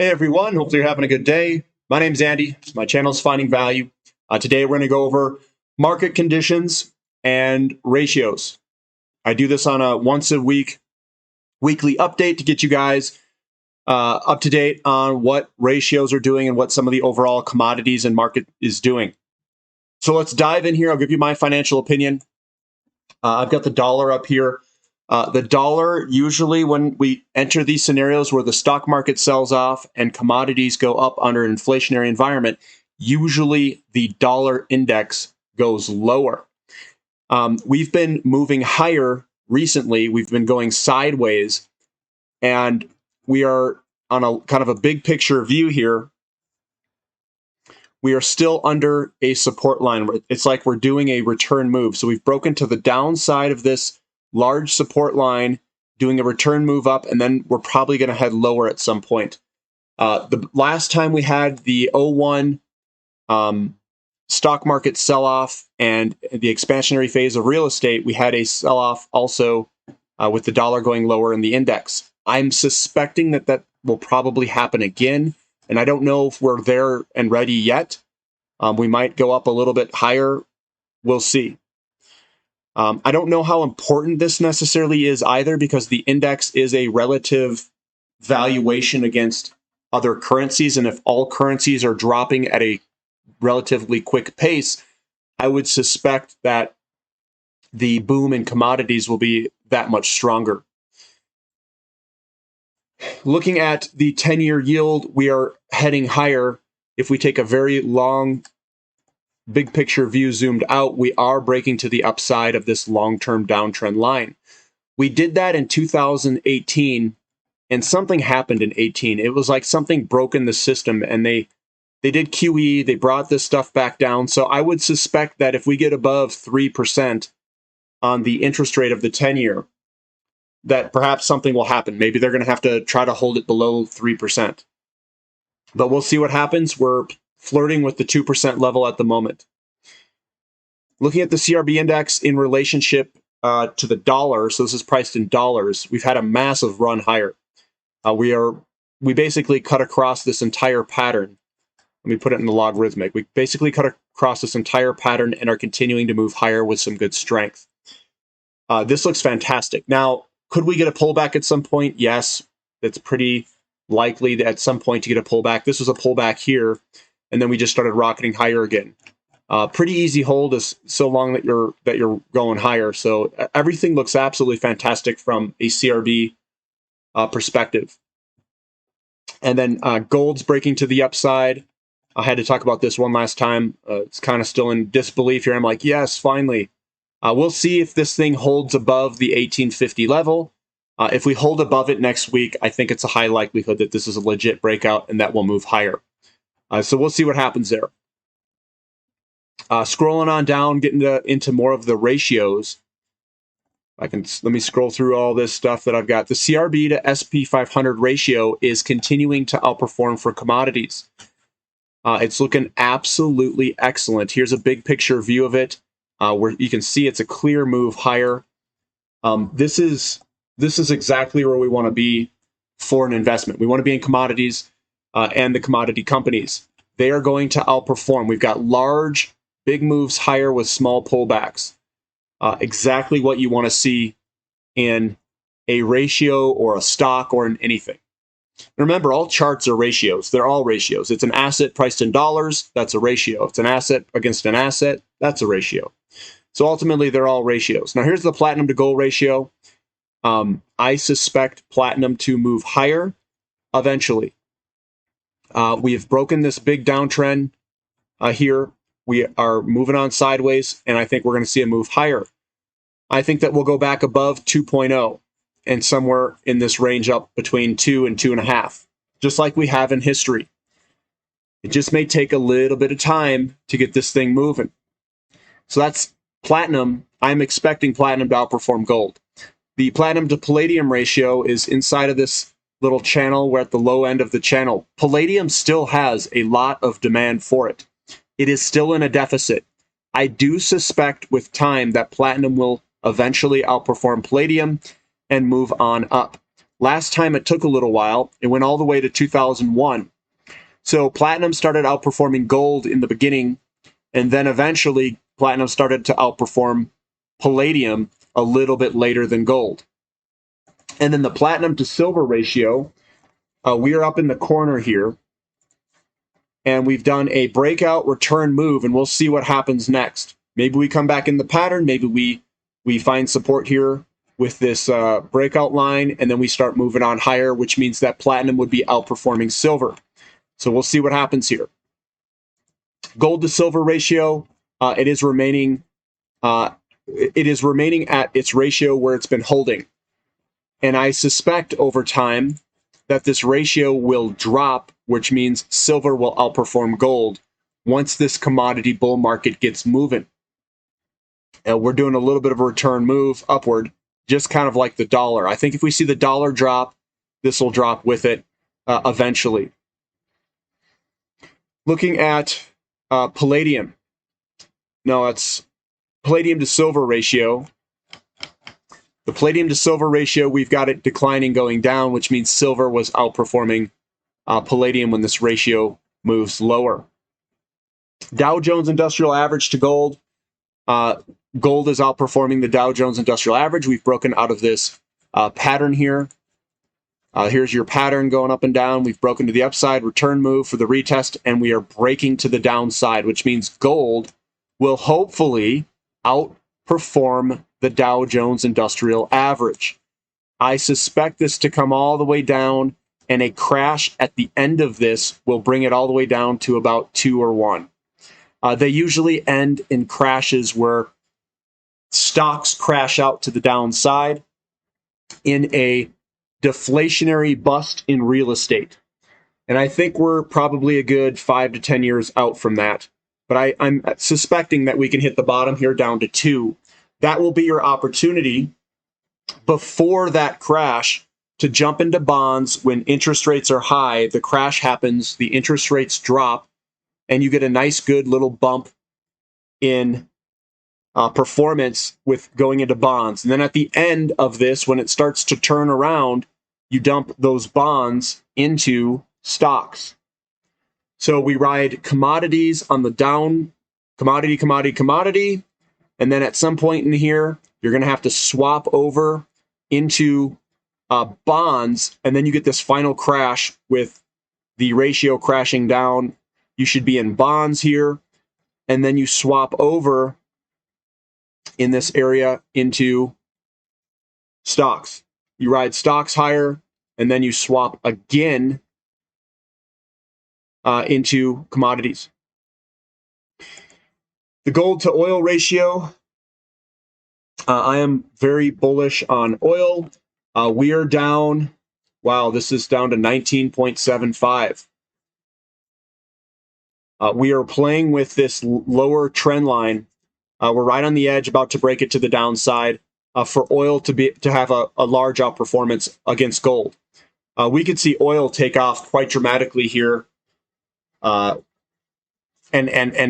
Hey everyone, hopefully you're having a good day. My name's Andy. My channel's Finding Value. Today we're going to go over market conditions and ratios. I do this on a once a week, weekly update to get you guys up to date on what ratios are doing and what some of the overall commodities and market is doing. So let's dive in here. I'll give you my financial opinion. I've got the dollar up here. The dollar, usually when we enter these scenarios where the stock market sells off and commodities go up under an inflationary environment, usually the dollar index goes lower. We've been moving higher recently. We've been going sideways, and we are on a kind of a big picture view here. We are still under a support line. It's like we're doing a return move. So we've broken to the downside of this large support line, doing a return move up, and then we're probably going to head lower at some point. The last time we had the 01 stock market sell-off and the expansionary phase of real estate, we had a sell-off also with the dollar going lower in the index. I'm suspecting that that will probably happen again, and I don't know if we're there and ready yet. We might go up a little bit higher. We'll see. I don't know how important this necessarily is either, because the index is a relative valuation against other currencies. And if all currencies are dropping at a relatively quick pace, I would suspect that the boom in commodities will be that much stronger. Looking at the 10-year yield, we are heading higher. If we take a very long big picture view zoomed out, we are breaking to the upside of this long-term downtrend line. We did that in 2018, and something happened in 18. It was like something broke in the system, and they did QE, they brought this stuff back down. So I would suspect that if we get above 3% on the interest rate of the 10-year, that perhaps something will happen. Maybe they're going to have to try to hold it below 3%. But we'll see what happens. We're flirting with the 2% level at the moment. Looking at the CRB index in relationship to the dollar, so this is priced in dollars, we've had a massive run higher. We basically cut across this entire pattern. Let me put it in the logarithmic. We basically cut across this entire pattern and are continuing to move higher with some good strength. This looks fantastic. Now, could we get a pullback at some point? Yes, it's pretty likely that at some point to get a pullback. This was a pullback here, and then we just started rocketing higher again. Pretty easy hold is so long that you're going higher. So everything looks absolutely fantastic from a CRB perspective. And then gold's breaking to the upside. I had to talk about this one last time. It's kind of still in disbelief here. I'm like, yes, finally. We'll see if this thing holds above the 1850 level. If we hold above it next week, I think it's a high likelihood that this is a legit breakout and that will move higher. So we'll see what happens there. Scrolling on down, getting into more of the ratios. Let me scroll through all this stuff that I've got. The CRB to SP 500 ratio is continuing to outperform for commodities. It's looking absolutely excellent. Here's a big picture view of it, where you can see it's a clear move higher. This is exactly where we want to be for an investment. We want to be in commodities and the commodity companies. They are going to outperform. We've got large, big moves higher with small pullbacks. Exactly what you want to see in a ratio or a stock or in anything. Remember, all charts are ratios. They're all ratios. It's an asset priced in dollars. That's a ratio. It's an asset against an asset. That's a ratio. So ultimately, they're all ratios. Now, here's the platinum to gold ratio. I suspect platinum to move higher eventually. We have broken this big downtrend here. We are moving on sideways, and I think we're going to see a move higher. I think that we'll go back above 2.0 and somewhere in this range up between 2 and 2.5, just like we have in history. It just may take a little bit of time to get this thing moving. So that's platinum. I'm expecting platinum to outperform gold. The platinum to palladium ratio is inside of this little channel. We're at the low end of the channel. Palladium still has a lot of demand for it. It is still in a deficit. I do suspect with time that platinum will eventually outperform palladium and move on up. Last time it took a little while. It went all the way to 2001. So platinum started outperforming gold in the beginning, and then eventually platinum started to outperform palladium a little bit later than gold. And then the platinum to silver ratio, we are up in the corner here, and we've done a breakout return move, and we'll see what happens next. Maybe we come back in the pattern, maybe we find support here with this breakout line, and then we start moving on higher, which means that platinum would be outperforming silver. So we'll see what happens here. Gold to silver ratio, it is remaining at its ratio where it's been holding. And I suspect over time that this ratio will drop, which means silver will outperform gold once this commodity bull market gets moving. We're doing a little bit of a return move upward, just kind of like the dollar. I think if we see the dollar drop, this will drop with it eventually. Looking at palladium. No, it's palladium to silver ratio. The palladium to silver ratio, we've got it declining going down, which means silver was outperforming palladium when this ratio moves lower. Dow Jones Industrial Average to gold. Gold is outperforming the Dow Jones Industrial Average. We've broken out of this pattern here. Here's your pattern going up and down. We've broken to the upside, return move for the retest, and we are breaking to the downside, which means gold will hopefully outperform the Dow Jones Industrial Average. I suspect this to come all the way down, and a crash at the end of this will bring it all the way down to about 2 or 1. They usually end in crashes where stocks crash out to the downside in a deflationary bust in real estate. And I think we're probably a good 5 to 10 years out from that. But I'm suspecting that we can hit the bottom here down to 2. That will be your opportunity before that crash to jump into bonds when interest rates are high. The crash happens, the interest rates drop, and you get a nice, good little bump in performance with going into bonds. And then at the end of this, when it starts to turn around, you dump those bonds into stocks. So we ride commodities on the down, commodity. And then at some point in here, you're going to have to swap over into bonds. And then you get this final crash with the ratio crashing down. You should be in bonds here. And then you swap over in this area into stocks. You ride stocks higher, and then you swap again into commodities. The gold to oil ratio, I am very bullish on oil. We are down, wow, this is down to 19.75. We are playing with this lower trend line. We're right on the edge, about to break it to the downside for oil to have a large outperformance against gold. We could see oil take off quite dramatically here and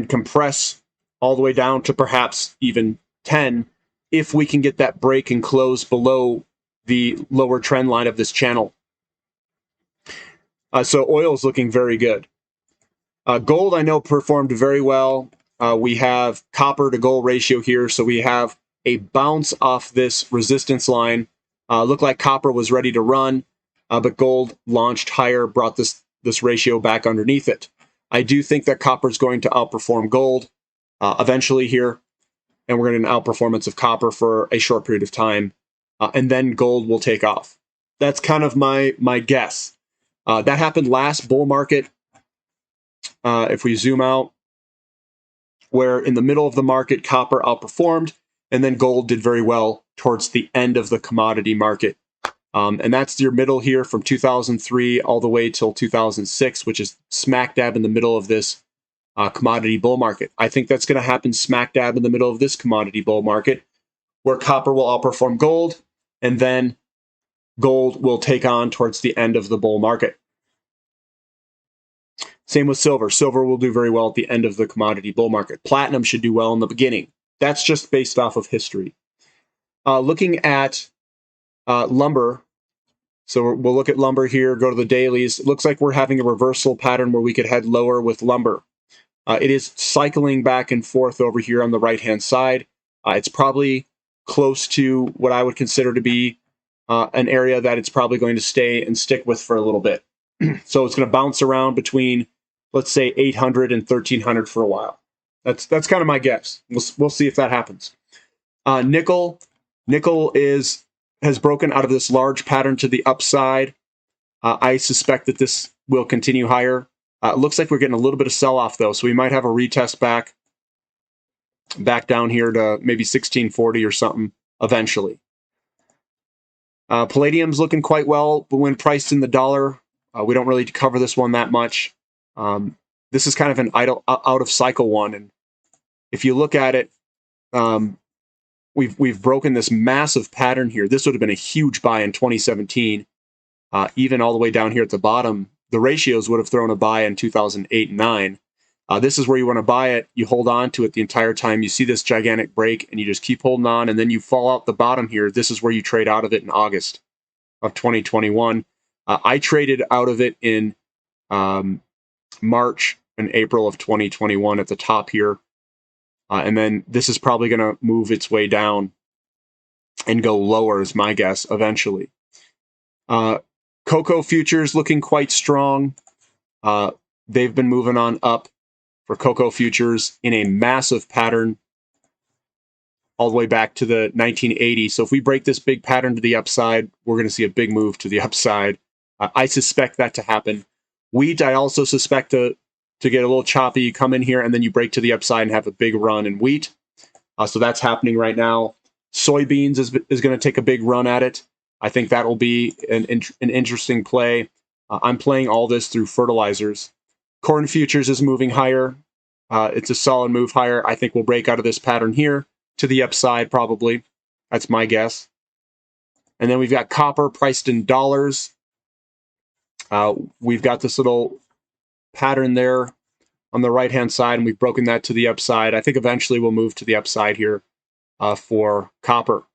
compress all the way down to perhaps even 10 if we can get that break and close below the lower trend line of this channel. So oil is looking very good. Gold, I know, performed very well. We have copper to gold ratio here, so we have a bounce off this resistance line. Looked like copper was ready to run, but gold launched higher, brought this ratio back underneath it. I do think that copper is going to outperform gold eventually here, and we're going to get an outperformance of copper for a short period of time, and then gold will take off. That's kind of my guess. That happened last bull market. If we zoom out, where in the middle of the market, copper outperformed, and then gold did very well towards the end of the commodity market. And that's your middle here from 2003 all the way till 2006, which is smack dab in the middle of this commodity bull market. I think that's going to happen smack dab in the middle of this commodity bull market, where copper will outperform gold, and then gold will take on towards the end of the bull market. Same with silver. Silver will do very well at the end of the commodity bull market. Platinum should do well in the beginning. That's just based off of history. Looking at lumber, So we'll look at lumber here, go to the dailies. It looks like we're having a reversal pattern where we could head lower with lumber. It is cycling back and forth over here on the right-hand side. It's probably close to what I would consider to be an area that it's probably going to stay and stick with for a little bit. So it's going to bounce around between, let's say, 800 and 1300 for a while. That's kind of my guess. We'll see if that happens. Nickel has broken out of this large pattern to the upside. I suspect that this will continue higher. It looks like we're getting a little bit of sell-off, though, so we might have a retest back down here to maybe 1640 or something eventually. Palladium's looking quite well, but when priced in the dollar, we don't really cover this one that much. This is kind of an out-of-cycle one, and if you look at it, we've broken this massive pattern here. This would have been a huge buy in 2017, even all the way down here at the bottom. The ratios would have thrown a buy in 2008 and 9. This is where you want to buy it. You hold on to it the entire time. You see this gigantic break, and you just keep holding on, and then you fall out the bottom here. This is where you trade out of it in August of 2021. I traded out of it in March and April of 2021 at the top here. And then this is probably going to move its way down and go lower, is my guess, eventually. Cocoa futures looking quite strong. They've been moving on up for cocoa futures in a massive pattern all the way back to the 1980s. So if we break this big pattern to the upside, we're going to see a big move to the upside. I suspect that to happen. Wheat, I also suspect to get a little choppy. You come in here and then you break to the upside and have a big run in wheat. So that's happening right now. Soybeans is going to take a big run at it. I think that will be an interesting play. I'm playing all this through fertilizers. Corn futures is moving higher. It's a solid move higher. I think we'll break out of this pattern here to the upside probably. That's my guess. And then we've got copper priced in dollars. We've got this little pattern there on the right-hand side, and we've broken that to the upside. I think eventually we'll move to the upside here for copper.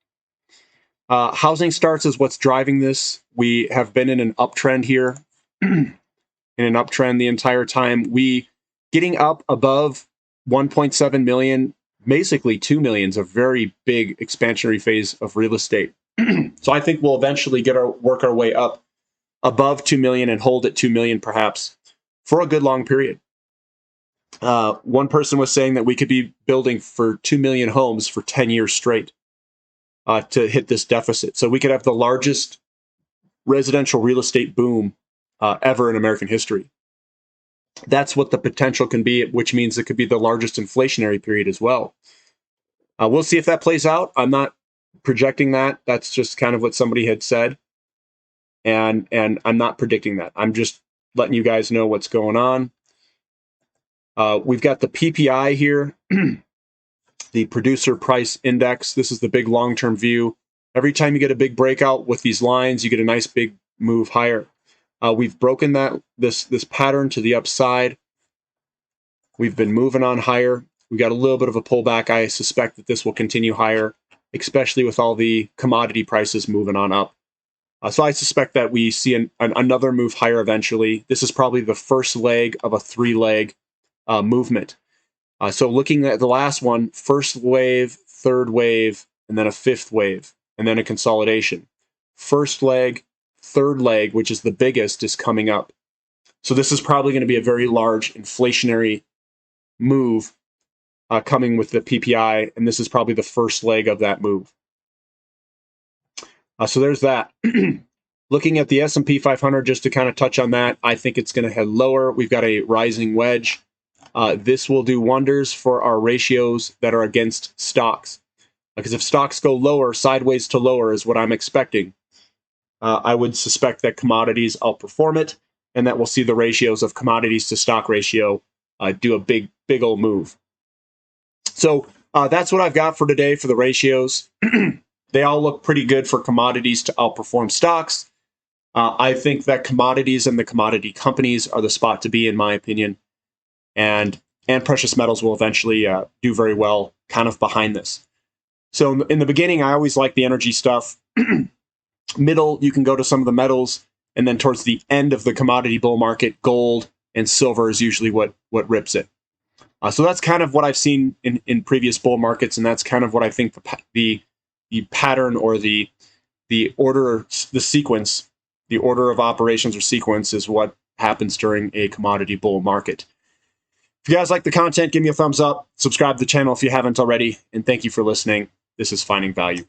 Housing starts is what's driving this. We have been in an uptrend here, in an uptrend the entire time. We getting up above 1.7 million, basically 2 million is a very big expansionary phase of real estate. So I think we'll eventually work our way up above 2 million and hold at 2 million perhaps for a good long period. One person was saying that we could be building for 2 million homes for 10 years straight to hit this deficit. So we could have the largest residential real estate boom ever in American history. That's what the potential can be, which means it could be the largest inflationary period as well. We'll see if that plays out. I'm not projecting that. That's just kind of what somebody had said. And I'm not predicting that. I'm just letting you guys know what's going on. We've got the PPI here, the Producer Price Index. This is the big long-term view. Every time you get a big breakout with these lines, you get a nice big move higher. We've broken this pattern to the upside. We've been moving on higher. We got a little bit of a pullback. I suspect that this will continue higher, especially with all the commodity prices moving on up. So I suspect that we see another move higher eventually. This is probably the first leg of a three-leg movement. So looking at the last one, first wave, third wave, and then a fifth wave, and then a consolidation. First leg, third leg, which is the biggest, is coming up. So this is probably going to be a very large inflationary move coming with the PPI, and this is probably the first leg of that move. So there's that. Looking at the S&P 500, just to kind of touch on that, I think it's going to head lower. We've got a rising wedge. This will do wonders for our ratios that are against stocks. Because if stocks go lower, sideways to lower is what I'm expecting. I would suspect that commodities outperform it, and that we'll see the ratios of commodities to stock ratio do a big old move. So that's what I've got for today for the ratios. They all look pretty good for commodities to outperform stocks. I think that commodities and the commodity companies are the spot to be, in my opinion. And precious metals will eventually do very well kind of behind this. So in the beginning, I always like the energy stuff. Middle, you can go to some of the metals. And then towards the end of the commodity bull market, gold and silver is usually what rips it. So that's kind of what I've seen in previous bull markets, and that's kind of what I think the pattern or the order, the sequence, the order of operations or sequence is what happens during a commodity bull market. If you guys like the content, give me a thumbs up, subscribe to the channel if you haven't already, and thank you for listening. This is Finding Value.